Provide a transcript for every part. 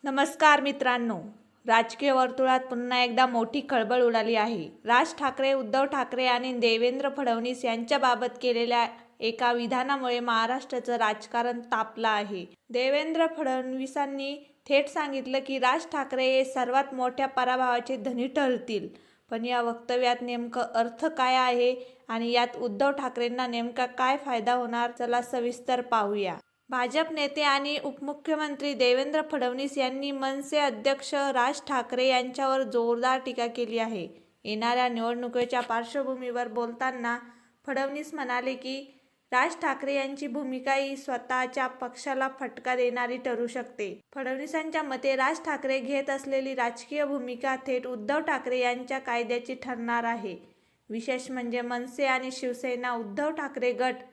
नमस्कार मित्रांनो, राजकीय वर्तुळात पुन्हा एकदा मोठी खळबळ उडाली आहे. राज ठाकरे, उद्धव ठाकरे आणि देवेंद्र फडणवीस यांच्याबाबत केलेल्या एका विधानामुळे महाराष्ट्राचं राजकारण तापलं आहे. देवेंद्र फडणवीसांनी थेट सांगितलं की राज ठाकरे हे सर्वात मोठ्या पराभवाचे धनी ठरतील. पण या वक्तव्यात नेमकं अर्थ काय आहे आणि यात उद्धव ठाकरेंना नेमका काय फायदा होणार, चला सविस्तर पाहूया. भाजप नेते आणि उपमुख्यमंत्री देवेंद्र फडणवीस यांनी मनसे अध्यक्ष राज ठाकरे यांच्यावर जोरदार टीका केली आहे. येणाऱ्या निवडणुकीच्या पार्श्वभूमीवर बोलताना फडणवीस म्हणाले की राज ठाकरे यांची भूमिका ही स्वतःच्या पक्षाला फटका देणारी ठरू शकते. फडणवीसांच्या मते राज ठाकरे घेत असलेली राजकीय भूमिका थेट उद्धव ठाकरे यांच्या कायद्याची ठरणार आहे. विशेष म्हणजे मनसे आणि शिवसेना उद्धव ठाकरे गट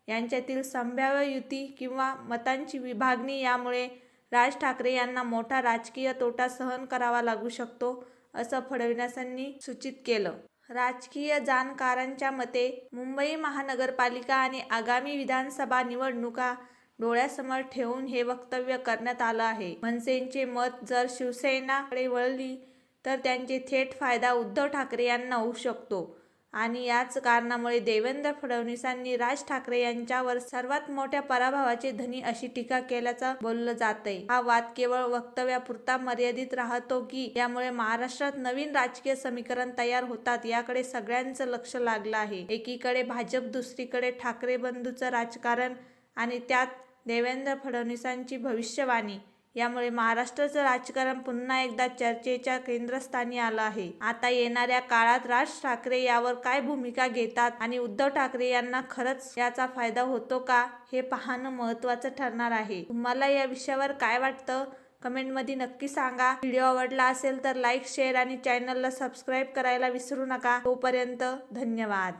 यांच्यातील संभाव्य युती किंवा मतांची विभागणी यामुळे राज ठाकरे यांना मोठा राजकीय तोटा सहन करावा लागू शकतो, असं फडणवीसांनी सूचित केलं. राजकीय जाणकारांच्या मते मुंबई महानगरपालिका आणि आगामी विधानसभा निवडणुका डोळ्यासमोर ठेवून हे वक्तव्य करण्यात आलं आहे. मनसेचे मत जर शिवसेनेकडे वळली तर त्यांचे थेट फायदा उद्धव ठाकरे यांना होऊ शकतो आणि याच कारणामुळे देवेंद्र फडणवीसांनी राज ठाकरे यांच्यावर सर्वात मोठ्या पराभवाचे धनी अशी टीका केल्याचं बोललं जातंय. हा वाद केवळ वक्तव्यापुरता मर्यादित राहतो की यामुळे महाराष्ट्रात नवीन राजकीय समीकरण तयार होतात याकडे सगळ्यांचं लक्ष लागलं आहे. एकीकडे भाजप, दुसरीकडे ठाकरे बंधूंचं राजकारण आणि त्यात देवेंद्र फडणवीसांची भविष्यवाणी यामुळे महाराष्ट्राचं राजकारण पुन्हा एकदा चर्चेच्या केंद्रस्थानी आलं आहे. आता येणाऱ्या काळात राज ठाकरे यावर काय भूमिका घेतात आणि उद्धव ठाकरे यांना खरंच याचा फायदा होतो का हे पाहणं महत्त्वाचं ठरणार आहे. तुम्हाला या विषयावर काय वाटतं कमेंटमध्ये नक्की सांगा. व्हिडिओ आवडला असेल तर लाईक, शेअर आणि चॅनलला सबस्क्राईब करायला विसरू नका. तोपर्यंत धन्यवाद.